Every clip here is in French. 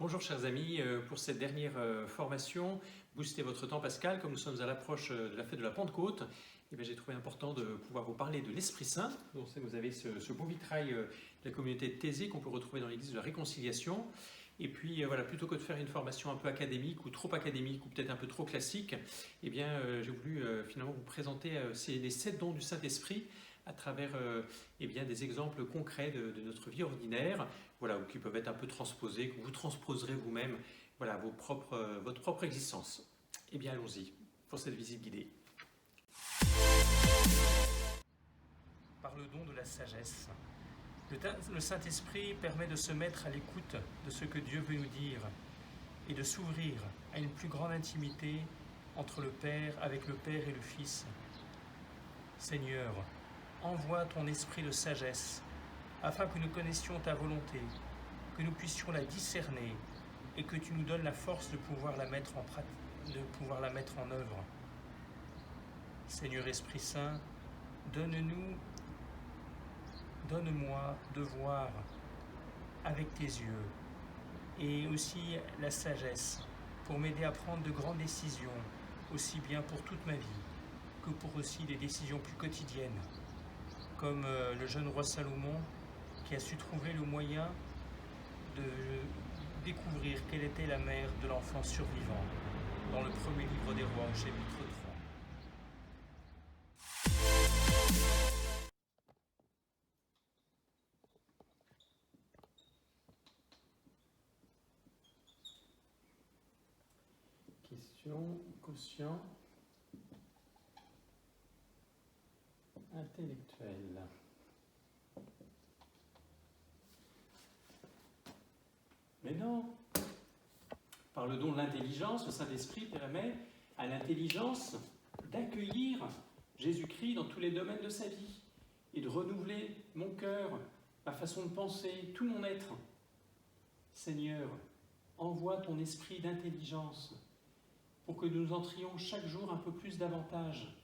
Bonjour chers amis, pour cette dernière formation, Boostez votre temps Pascal, comme nous sommes à l'approche de la fête de la Pentecôte, j'ai trouvé important de pouvoir vous parler de l'Esprit Saint. Donc, vous avez ce beau vitrail de la communauté de Thésée qu'on peut retrouver dans l'église de la Réconciliation. Et puis voilà, plutôt que de faire une formation un peu académique ou trop académique ou peut-être un peu trop classique, j'ai voulu finalement vous présenter les 7 dons du Saint-Esprit à travers des exemples concrets de notre vie ordinaire, voilà, ou qui peuvent être un peu transposés, que vous transposerez vous-même, voilà, votre propre existence. Allons-y pour cette visite guidée. Par le don de la sagesse, le Saint-Esprit permet de se mettre à l'écoute de ce que Dieu veut nous dire et de s'ouvrir à une plus grande intimité avec le Père et le Fils. Seigneur, envoie ton esprit de sagesse afin que nous connaissions ta volonté, que nous puissions la discerner et que tu nous donnes la force de pouvoir la mettre en œuvre. Seigneur Esprit Saint, donne-moi de voir avec tes yeux et aussi la sagesse pour m'aider à prendre de grandes décisions, aussi bien pour toute ma vie que pour aussi des décisions plus quotidiennes, comme le jeune roi Salomon qui a su trouver le moyen de découvrir quelle était la mère de l'enfant survivant dans le premier livre des rois au chapitre 3. Question, quotient intellectuel. Mais non, par le don de l'intelligence, le Saint-Esprit permet à l'intelligence d'accueillir Jésus-Christ dans tous les domaines de sa vie et de renouveler mon cœur, ma façon de penser, tout mon être. Seigneur, envoie ton esprit d'intelligence pour que nous entrions chaque jour un peu plus davantage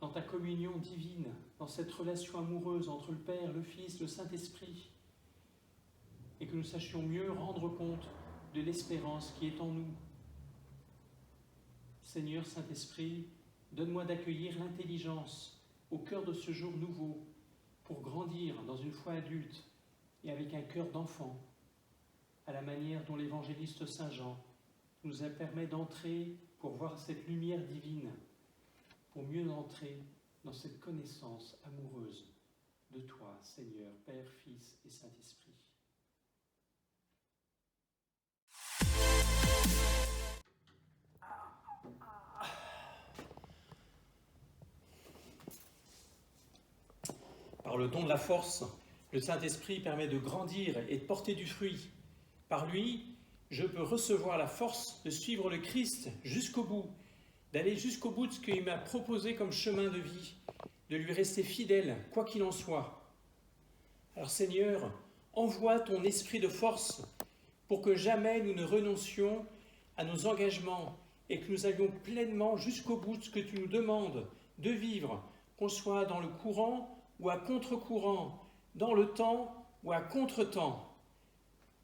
dans ta communion divine, dans cette relation amoureuse entre le Père, le Fils, le Saint-Esprit, et que nous sachions mieux rendre compte de l'espérance qui est en nous. Seigneur Saint-Esprit, donne-moi d'accueillir l'intelligence au cœur de ce jour nouveau pour grandir dans une foi adulte et avec un cœur d'enfant, à la manière dont l'évangéliste Saint Jean nous permet d'entrer pour voir cette lumière divine, pour mieux entrer dans cette connaissance amoureuse de toi, Seigneur, Père, Fils et Saint-Esprit. Par le don de la force, le Saint-Esprit permet de grandir et de porter du fruit. Par lui, je peux recevoir la force de suivre le Christ jusqu'au bout, d'aller jusqu'au bout de ce qu'il m'a proposé comme chemin de vie, de lui rester fidèle, quoi qu'il en soit. Alors Seigneur, envoie ton esprit de force pour que jamais nous ne renoncions à nos engagements et que nous allions pleinement jusqu'au bout de ce que tu nous demandes de vivre, qu'on soit dans le courant ou à contre-courant, dans le temps ou à contre-temps.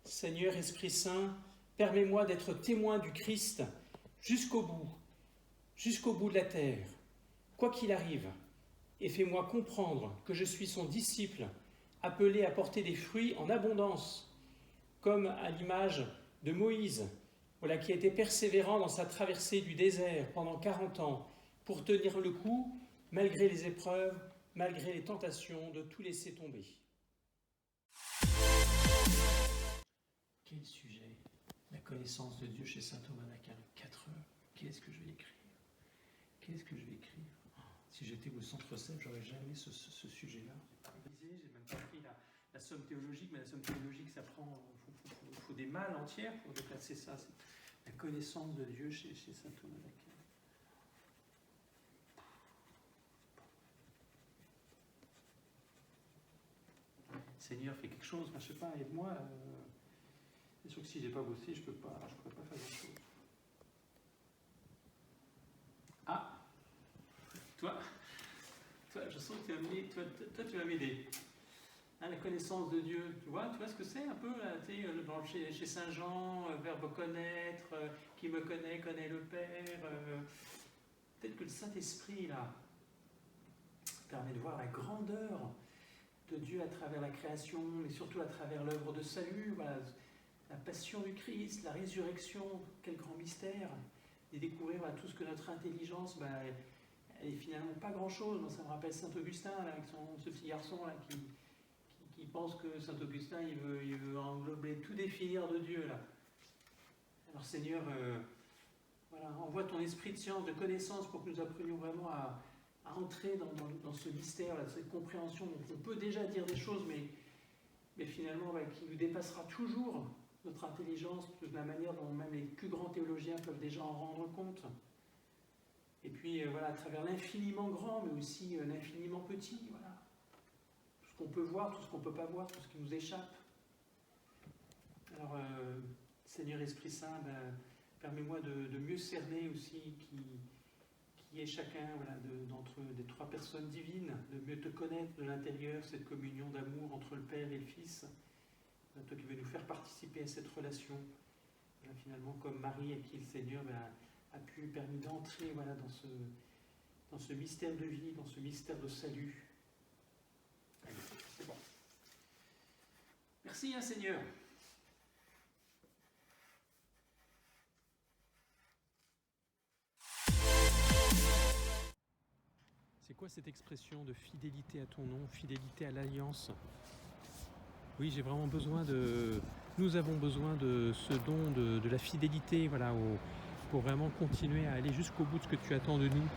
Seigneur Esprit Saint, permets-moi d'être témoin du Christ jusqu'au bout de la terre, quoi qu'il arrive, et fais-moi comprendre que je suis son disciple, appelé à porter des fruits en abondance, comme à l'image de Moïse, voilà, qui a été persévérant dans sa traversée du désert pendant 40 ans, pour tenir le coup, malgré les épreuves, malgré les tentations, de tout laisser tomber. Quel sujet? La connaissance de Dieu chez saint Thomas d'Aquin, 4 heures. Qu'est-ce que je vais écrire? Qu'est-ce que je vais écrire? Si j'étais au centre 7, j'aurais jamais ce sujet-là. J'ai même pas pris la somme théologique, mais la somme théologique, ça prend... Il faut des malles entières pour déplacer ça. C'est la connaissance de Dieu chez saint Thomas d'Aquin. Seigneur, fais quelque chose, je ne sais pas, aide-moi. C'est sûr que si je n'ai pas bossé, je ne pourrais pas faire grand-chose. Ah, toi, je sens que tu vas m'aider. hein, la connaissance de Dieu. Tu vois ce que c'est un peu là, chez Saint Jean, verbe connaître, qui me connaît le Père. Peut-être que le Saint-Esprit, là, permet de voir la grandeur de Dieu à travers la création, mais surtout à travers l'œuvre de salut, voilà, la passion du Christ, la résurrection, quel grand mystère, et découvrir voilà, tout ce que notre intelligence, elle est finalement pas grand-chose. Moi, ça me rappelle Saint-Augustin, là, avec ce petit garçon là, qui pense que Saint-Augustin, il veut englober tout définir de Dieu. Là. Alors Seigneur, voilà, envoie ton esprit de science, de connaissance, pour que nous apprenions vraiment à entrer dans ce mystère, là, cette compréhension. Donc, on peut déjà dire des choses, mais finalement, qui nous dépassera toujours notre intelligence, de la manière dont même les plus grands théologiens peuvent déjà en rendre compte. Et puis, voilà, à travers l'infiniment grand, mais aussi l'infiniment petit, voilà. Tout ce qu'on peut voir, tout ce qu'on ne peut pas voir, tout ce qui nous échappe. Alors, Seigneur Esprit Saint, permets-moi de mieux cerner aussi qui est chacun voilà, des trois personnes divines, de mieux te connaître de l'intérieur, cette communion d'amour entre le Père et le Fils. Toi qui veux nous faire participer à cette relation, voilà, finalement comme Marie à qui le Seigneur a permis d'entrer voilà, dans ce mystère de vie, dans ce mystère de salut. Allez, c'est bon. Merci, Seigneur. C'est quoi cette expression de fidélité à ton nom, fidélité à l'alliance? Oui, j'ai vraiment besoin nous avons besoin de ce don de la fidélité, voilà, pour vraiment continuer à aller jusqu'au bout de ce que tu attends de nous.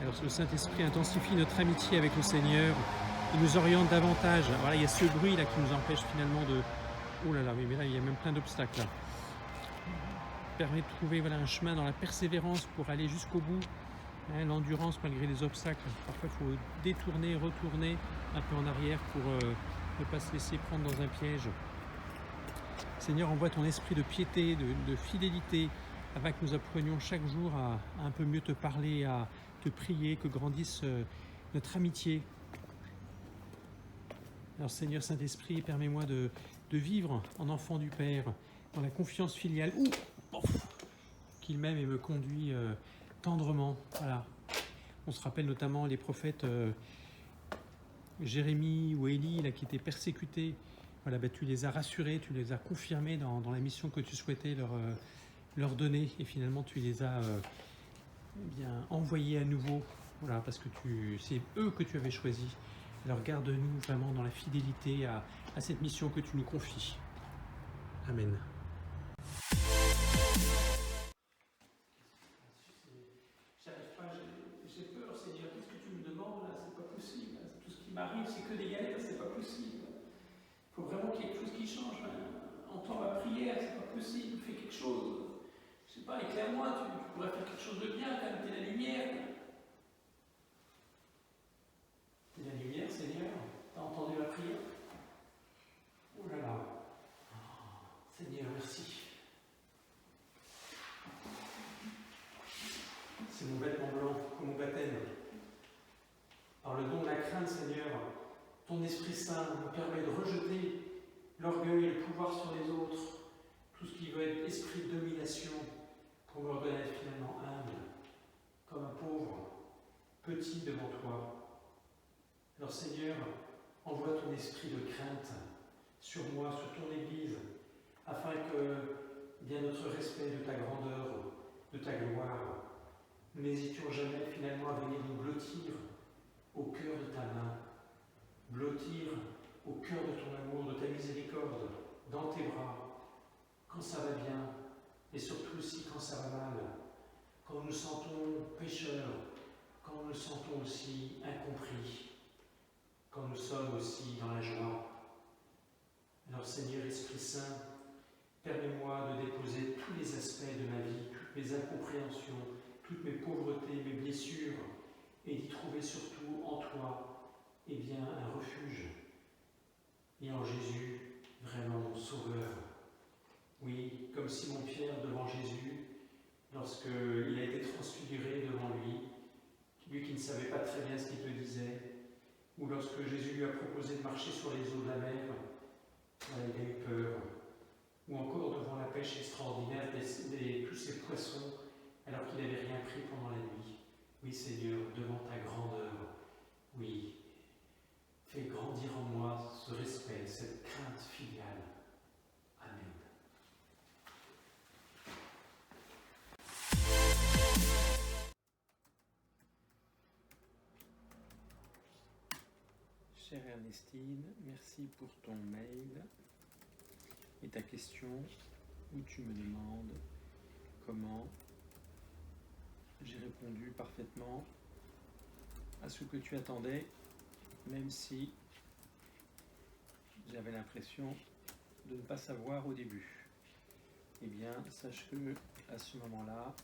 Alors le Saint-Esprit intensifie notre amitié avec le Seigneur, il nous oriente davantage. Voilà, il y a ce bruit là qui nous empêche finalement de... Oh là là, oui, mais là il y a même plein d'obstacles là. Permet de trouver voilà, un chemin dans la persévérance pour aller jusqu'au bout. Hein, l'endurance malgré les obstacles. Parfois il faut détourner, retourner un peu en arrière pour ne pas se laisser prendre dans un piège. Seigneur, envoie ton esprit de piété, de fidélité, afin que nous apprenions chaque jour à un peu mieux te parler, à te prier, que grandisse notre amitié. Alors Seigneur Saint-Esprit, permets-moi de vivre en enfant du Père, dans la confiance filiale, qu'il m'aime et me conduit tendrement. Voilà. On se rappelle notamment les prophètes Jérémie ou Élie là, qui étaient persécutés. Voilà, tu les as rassurés, tu les as confirmés dans la mission que tu souhaitais leur donner, et finalement tu les as envoyés à nouveau, voilà, parce que c'est eux que tu avais choisis. Alors garde-nous vraiment dans la fidélité à cette mission que tu nous confies. Amen. J'ai peur, Seigneur, qu'est-ce que tu me demandes là? C'est pas possible. Tout ce qui m'arrive, c'est que des galères, c'est pas possible. Il faut vraiment qu'il y ait quelque chose qui change. Entends ma prière, c'est pas possible. Fais quelque chose. Je sais pas, éclaire-moi, tu pourrais faire quelque chose de bien, quand même, t'es la lumière. T'es la lumière, Seigneur. T'as entendu la prière? Oh là là. Seigneur, merci. C'est mon vêtement blanc, comme au baptême. Par le don de la crainte, Seigneur, ton Esprit Saint me permet de rejeter l'orgueil et le pouvoir sur les autres, tout ce qui veut être esprit de domination, pour me reconnaître finalement humble, comme un pauvre, petit devant toi. Alors Seigneur, envoie ton esprit de crainte sur moi, sur ton Église, afin que, bien notre respect de ta grandeur, de ta gloire, nous n'hésitions jamais finalement à venir nous blottir au cœur de ta main, blottir au cœur de ton amour, de ta miséricorde, dans tes bras, quand ça va bien, et surtout aussi quand ça va mal, quand nous nous sentons pécheurs, quand nous nous sentons aussi incompris, quand nous sommes aussi dans la joie. Alors Seigneur Esprit Saint, permets-moi de déposer tous les aspects de ma vie, toutes mes incompréhensions, toutes mes pauvretés, mes blessures, et d'y trouver surtout en toi, un refuge. Et en Jésus, vraiment mon Sauveur. Oui, comme Simon-Pierre devant Jésus, lorsqu'il a été transfiguré devant lui, lui qui ne savait pas très bien ce qu'il te disait, ou lorsque Jésus lui a proposé de marcher sur les eaux de la mer, il a eu peur, ou encore devant la pêche extraordinaire de tous ces poissons, alors qu'il n'avait rien pris pendant la nuit. Oui Seigneur, devant ta grandeur, oui, fais grandir en moi ce respect, cette crainte filiale. Amen. Chère Ernestine, merci pour ton mail et ta question où tu me demandes comment j'ai répondu parfaitement à ce que tu attendais, même si j'avais l'impression de ne pas savoir au début. Eh bien, sache que à ce moment-là,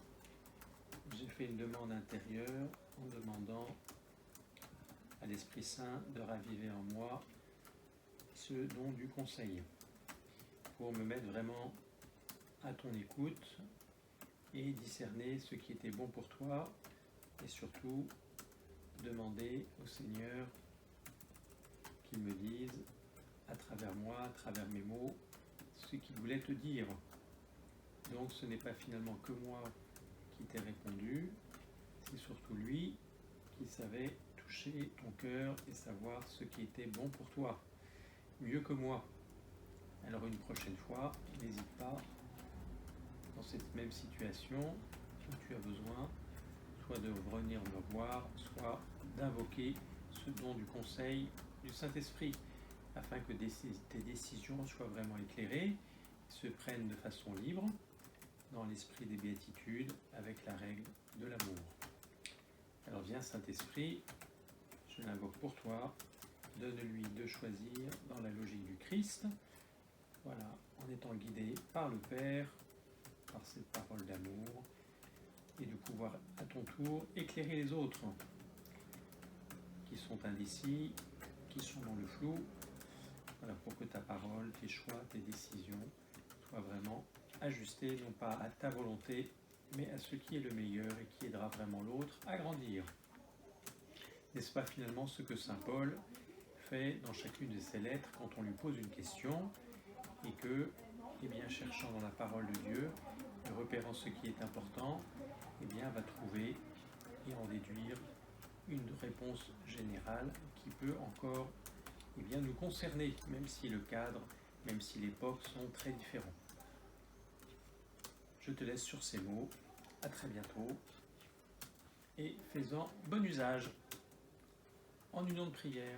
j'ai fait une demande intérieure en demandant à l'Esprit Saint de raviver en moi ce don du conseil, pour me mettre vraiment à ton écoute et discerner ce qui était bon pour toi, et surtout demander au Seigneur qu'il me dise à travers moi, à travers mes mots, ce qu'il voulait te dire. Donc ce n'est pas finalement que moi qui t'ai répondu, c'est surtout lui qui savait toucher ton cœur et savoir ce qui était bon pour toi, mieux que moi. Alors une prochaine fois, n'hésite pas, dans cette même situation où tu as besoin, soit de revenir me voir, soit d'invoquer ce don du conseil du Saint-Esprit, afin que tes décisions soient vraiment éclairées, se prennent de façon libre, dans l'esprit des béatitudes, avec la règle de l'amour. Alors viens Saint-Esprit, je l'invoque pour toi, donne-lui de choisir dans la logique du Christ, voilà, en étant guidé par le Père, par cette parole d'amour, et de pouvoir à ton tour éclairer les autres, qui sont indécis, qui sont dans le flou, voilà, pour que ta parole, tes choix, tes décisions soient vraiment ajustés, non pas à ta volonté, mais à ce qui est le meilleur et qui aidera vraiment l'autre à grandir. N'est-ce pas finalement ce que saint Paul fait dans chacune de ses lettres quand on lui pose une question et que, eh bien, cherchant dans la parole de Dieu et repérant ce qui est important, eh bien, va trouver et en déduire une réponse générale qui peut encore, eh bien, nous concerner, même si le cadre, même si l'époque sont très différents. Je te laisse sur ces mots. À très bientôt. Et fais-en bon usage. En union de prière.